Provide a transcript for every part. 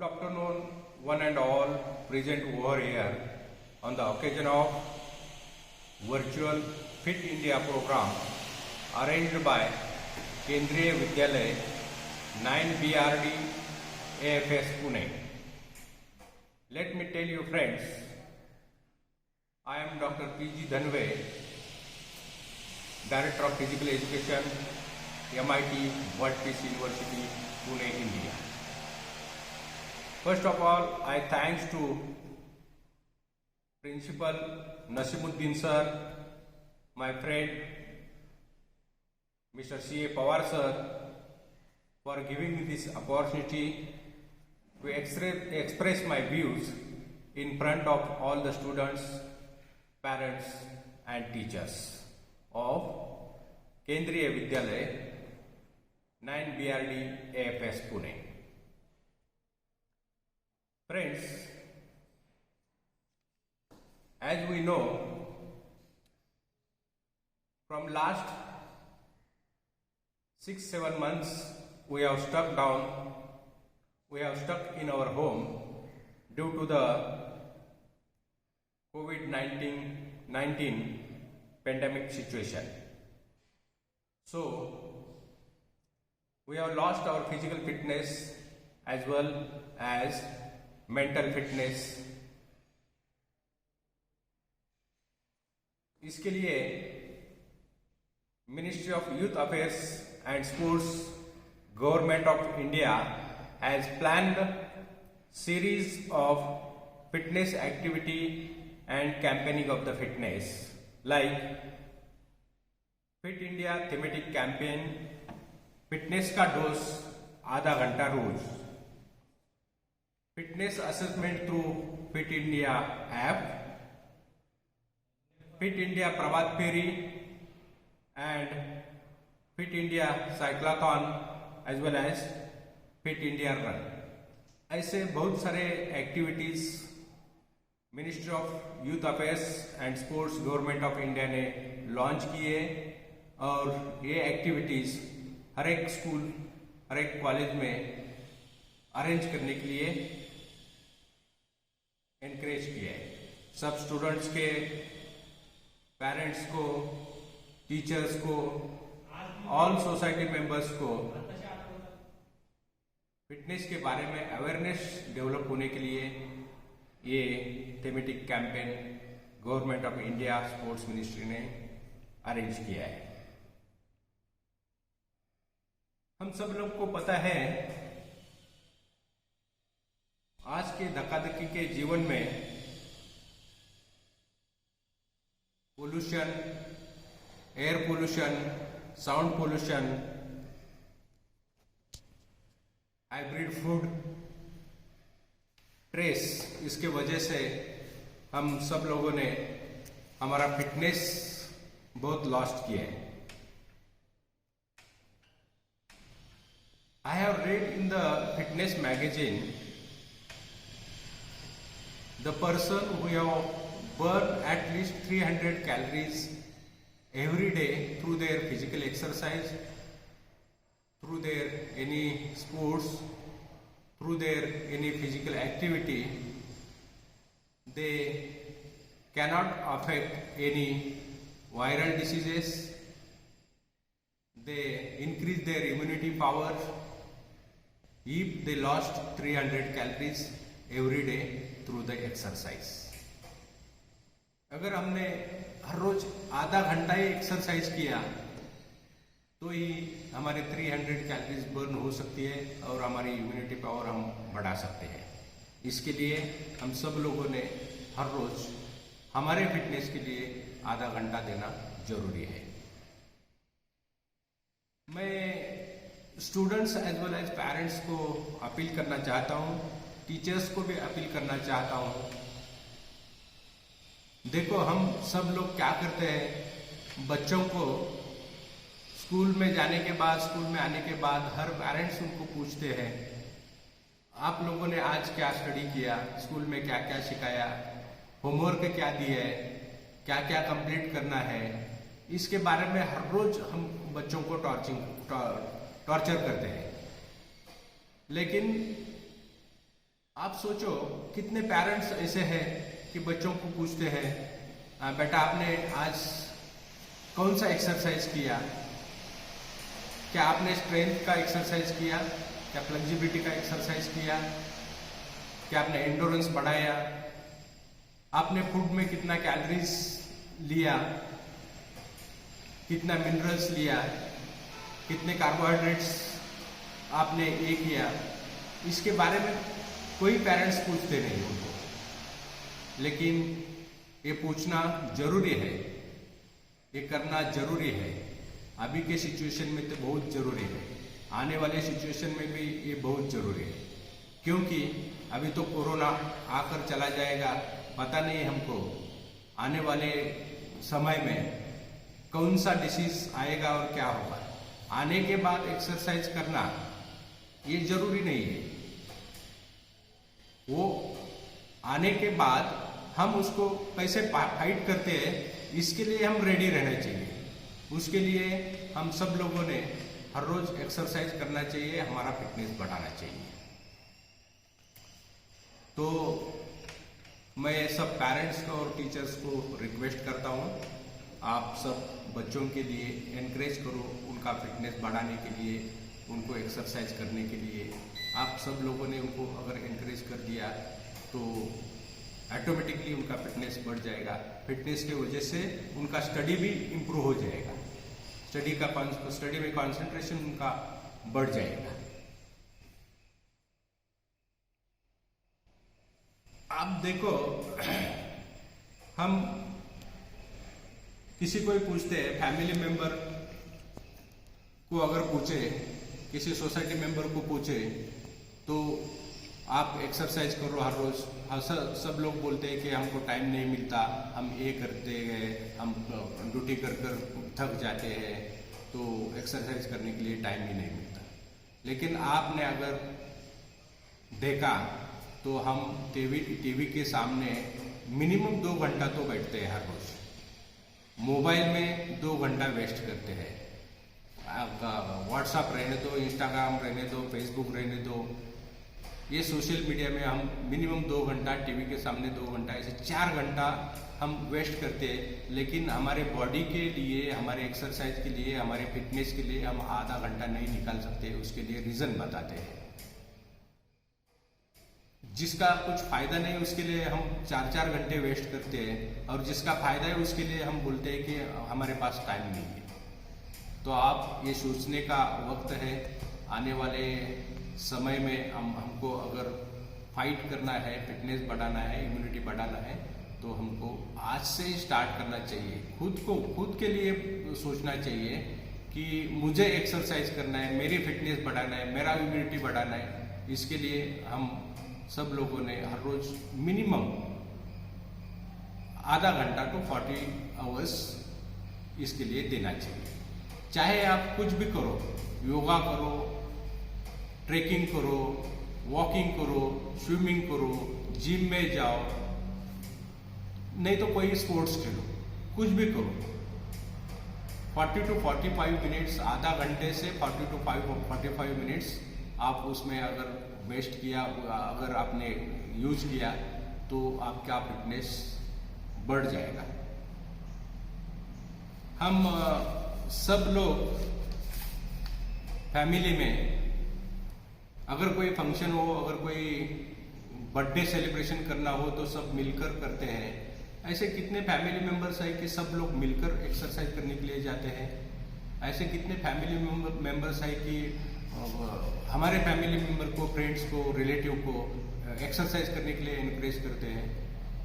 afternoon, one and all present over here on the occasion of virtual Fit India program arranged by Kendriya Vidyalay 9BRD AFS Pune. Let me tell you friends, I am Dr. P.G. Dhanve, Director of Physical Education, MIT World Peace University, Pune, India. First of all, I thanks to Principal Nasimuddin sir, my friend Mr. C.A. Pawar sir, for giving me this opportunity to express my views in front of all the students, parents and teachers of Kendriya Vidyalay 9BRD AFS Pune. Friends, as we know, from last 6-7 months we have stuck in our home due to the COVID-19 pandemic situation. So we have lost our physical fitness as well as mental fitness. इसके लिए Ministry of Youth Affairs and Sports, Government of India has planned series of fitness activity and campaigning of the fitness like Fit India thematic campaign, fitness का dose आधा घंटा रोज, fitness assessment through Fit India app, Fit India प्रभात फेरी and Fit India cyclathon as well as Fit India run. ऐसे बहुत सारे activities ministry of youth affairs and sports government of India ने लॉन्च किए और ये एक्टिविटीज हर एक स्कूल, हर एक कॉलेज में अरेंज करने के लिए एनकरेज किया है. सब स्टूडेंट्स के पेरेंट्स को, टीचर्स को, ऑल सोसाइटी मेंबर्स को फिटनेस के बारे में अवेयरनेस डेवलप होने के लिए ये thematic campaign government of India sports ministry ने अरेंज किया है. हम सब लोग को पता है आज के धक्काधक्की के जीवन में pollution, air pollution, sound pollution, hybrid food, stress, इसके वजह से हम सब लोगों ने हमारा फिटनेस बहुत लॉस्ट किया है. I have read in the fitness magazine the person who have burned at least 300 calories every day through their physical exercise, through their any sports, through their any physical activity, they cannot affect any viral diseases, they increase their immunity power if they lost 300 calories every day through the exercise. अगर हमने हर रोज आधा घंटा ही exercise किया तो ही हमारे 300 calories burn हो सकती है और हमारी इम्यूनिटी पावर हम बढ़ा सकते हैं. इसके लिए हम सब लोगों ने हर रोज हमारे फिटनेस के लिए आधा घंटा देना जरूरी है. मैं students as well as parents को अपील करना चाहता हूँ, टीचर्स को भी अपील करना चाहता हूँ. देखो हम सब लोग क्या करते हैं, बच्चों को स्कूल में जाने के बाद, स्कूल में आने के बाद हर पेरेंट्स उनको पूछते हैं आप लोगों ने आज क्या स्टडी किया, स्कूल में क्या क्या सिखाया, होमवर्क क्या दिए है, क्या क्या कंप्लीट करना है. इसके बारे में हर रोज हम बच्चों को टॉर्चर करते हैं. लेकिन आप सोचो कितने पेरेंट्स ऐसे हैं कि बच्चों को पूछते हैं, बेटा आपने आज कौन सा एक्सरसाइज किया, क्या आपने स्ट्रेंथ का एक्सरसाइज किया, क्या फ्लेक्सिबिलिटी का एक्सरसाइज किया, क्या आपने एंडोरेंस बढ़ाया, आपने फूड में कितना कैलोरीज लिया, कितना मिनरल्स लिया, कितने कार्बोहाइड्रेट्स आपने ये किया। इसके बारे में कोई पेरेंट्स पूछते नहीं उनको, लेकिन ये पूछना जरूरी है, ये करना जरूरी है। अभी के सिचुएशन में तो बहुत जरूरी है, आने वाले सिचुएशन में भी ये बहुत जरूरी है, क्योंकि अभी तो कोरोना आकर चला जाएगा, पता नहीं हमको आने वाले समय में कौन सा डिसीज आएगा और क्या होगा। आने के बाद एक्सरसाइज करना ये जरूरी नहीं है, वो आने के बाद हम उसको कैसे फाइट करते हैं इसके लिए हम रेडी रहना चाहिए। उसके लिए हम सब लोगों ने हर रोज एक्सरसाइज करना चाहिए, हमारा फिटनेस बढ़ाना चाहिए। तो मैं सब पेरेंट्स और टीचर्स को रिक्वेस्ट करता हूँ, आप सब बच्चों के लिए एनकरेज करो, उनका फिटनेस बढ़ाने के लिए, उनको एक्सरसाइज करने के लिए। आप सब लोगों ने उनको अगर एनकरेज कर दिया तो ऑटोमेटिकली उनका फिटनेस बढ़ जाएगा। फिटनेस की वजह से उनका स्टडी भी इम्प्रूव हो जाएगा, स्टडी में कंसंट्रेशन उनका बढ़ जाएगा। आप देखो, हम किसी को ही पूछते हैं, फैमिली मेंबर को अगर पूछे, किसी सोसाइटी मेंबर को पूछे तो आप एक्सरसाइज करो हर रोज, सब लोग बोलते हैं कि हमको टाइम नहीं मिलता, हम ये करते हैं, हम ड्यूटी कर कर थक जाते हैं, तो एक्सरसाइज करने के लिए टाइम ही नहीं मिलता। लेकिन आपने अगर देखा तो हम टीवी के सामने मिनिमम 2 घंटा तो बैठते हैं हर रोज, मोबाइल में 2 घंटा वेस्ट करते हैं। आपका व्हाट्सएप रहने दो, इंस्टाग्राम रहने दो, फेसबुक रहने दो, ये सोशल मीडिया में हम मिनिमम 2 घंटा, टीवी के सामने 2 घंटा, ऐसे 4 घंटा हम वेस्ट करते हैं। लेकिन हमारे बॉडी के लिए, हमारे एक्सरसाइज के लिए, हमारे फिटनेस के लिए हम आधा घंटा नहीं निकाल सकते। उसके लिए रीजन बताते हैं, जिसका कुछ फायदा नहीं उसके लिए हम 4-4 घंटे वेस्ट करते हैं, और जिसका फायदा है उसके लिए हम बोलते हैं कि हमारे पास टाइम नहीं है। तो आप ये सोचने का वक्त है, आने वाले समय में हमको अगर फाइट करना है, फिटनेस बढ़ाना है, इम्यूनिटी बढ़ाना है, तो हमको आज से ही स्टार्ट करना चाहिए। खुद के लिए सोचना चाहिए कि मुझे एक्सरसाइज करना है, मेरी फिटनेस बढ़ाना है, मेरा इम्यूनिटी बढ़ाना है। इसके लिए हम सब लोगों ने हर रोज मिनिमम आधा घंटा to 40 आवर्स इसके लिए देना चाहिए। चाहे आप कुछ भी करो, योगा करो, ट्रेकिंग करो, वॉकिंग करो, स्विमिंग करो, जिम में जाओ, नहीं तो कोई स्पोर्ट्स खेलो, कुछ भी करो। 40 to 45 मिनट्स, आधा घंटे से 40 to 45 मिनट्स आप उसमें अगर वेस्ट किया, अगर आपने यूज किया, तो आपका फिटनेस बढ़ जाएगा। हम सब लोग फैमिली में अगर कोई फंक्शन हो, अगर कोई बर्थडे सेलिब्रेशन करना हो, तो सब मिलकर करते हैं। ऐसे कितने फैमिली मेंबर्स हैं कि सब लोग मिलकर एक्सरसाइज करने के लिए जाते हैं। ऐसे कितने फैमिली मेंबर्स हैं कि हमारे फैमिली मेंबर को, फ्रेंड्स को, रिलेटिव को एक्सरसाइज करने के लिए एनकरेज करते हैं,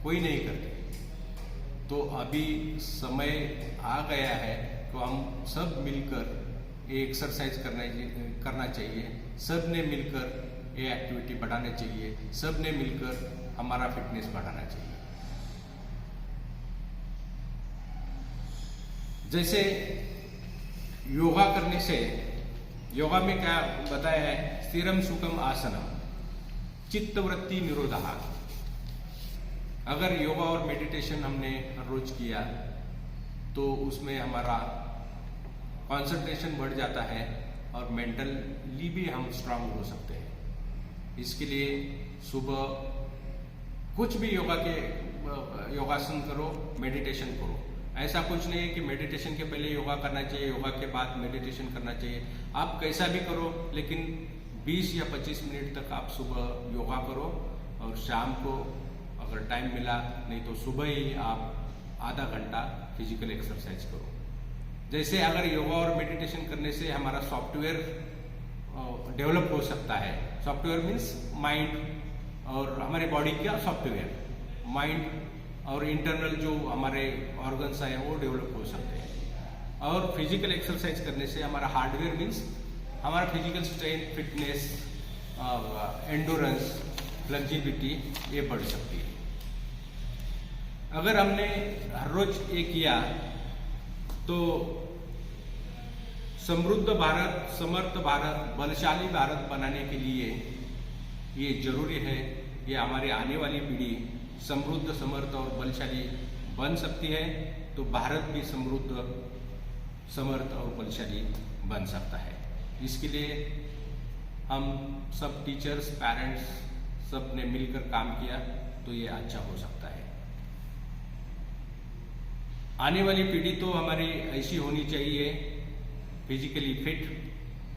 कोई नहीं करते। तो अभी समय आ गया है, तो हम सब मिलकर ये एक्सरसाइज करना चाहिए। सब ने मिलकर ये एक्टिविटी बढ़ाना चाहिए, सब ने मिलकर हमारा फिटनेस बढ़ाना चाहिए। जैसे योगा करने से, योगा में क्या बताया है, स्थिरम सुखम आसनम चित्तवृत्ति निरोधः। अगर योगा और मेडिटेशन हमने रोज किया तो उसमें हमारा कंसंट्रेशन बढ़ जाता है और मेंटली भी हम स्ट्रांग हो सकते हैं। इसके लिए सुबह कुछ भी योगासन करो, मेडिटेशन करो। ऐसा कुछ नहीं है कि मेडिटेशन के पहले योगा करना चाहिए, योगा के बाद मेडिटेशन करना चाहिए। आप कैसा भी करो, लेकिन 20 या 25 मिनट तक आप सुबह योगा करो और शाम को अगर टाइम मिला, नहीं तो सुबह ही आप आधा घंटा फिजिकल एक्सरसाइज करो। जैसे अगर योगा और मेडिटेशन करने से हमारा सॉफ्टवेयर डेवलप हो सकता है। सॉफ्टवेयर मीन्स माइंड और हमारे बॉडी का सॉफ्टवेयर, माइंड और इंटरनल जो हमारे ऑर्गन्स हैं वो डेवलप हो सकते हैं। और फिजिकल एक्सरसाइज करने से हमारा हार्डवेयर मीन्स हमारा physical strength, fitness, endurance, flexibility ये बढ़ सकती है। अगर हमने हर रोज ये किया तो समृद्ध भारत, समर्थ भारत, बलशाली भारत बनाने के लिए ये जरूरी है। ये हमारी आने वाली पीढ़ी समृद्ध, समर्थ और बलशाली बन सकती है, तो भारत भी समृद्ध, समर्थ और बलशाली बन सकता है। इसके लिए हम सब टीचर्स, पेरेंट्स सब ने मिलकर काम किया तो ये अच्छा हो सकता है। आने वाली पीढ़ी तो हमारी ऐसी होनी चाहिए, physically fit,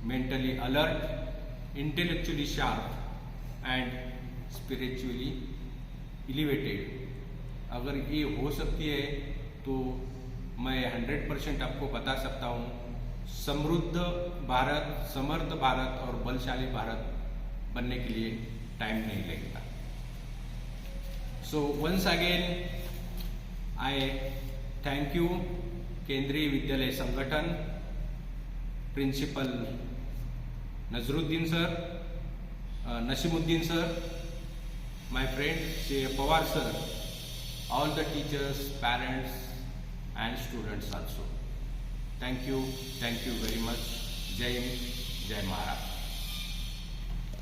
mentally alert, intellectually sharp and spiritually elevated. अगर ये हो सकती है तो मैं 100% आपको बता सकता हूँ, समृद्ध भारत, समर्थ भारत और बलशाली भारत बनने के लिए टाइम नहीं लगेगा। So once again I thank you Kendriya Vidyalaya Sangathan, principal Nazruddin sir, Naseemuddin sir, my friend Shay Pawar sir, all the teachers, parents and students also. Thank you very much. Jai Hind, Jai Maharashtra.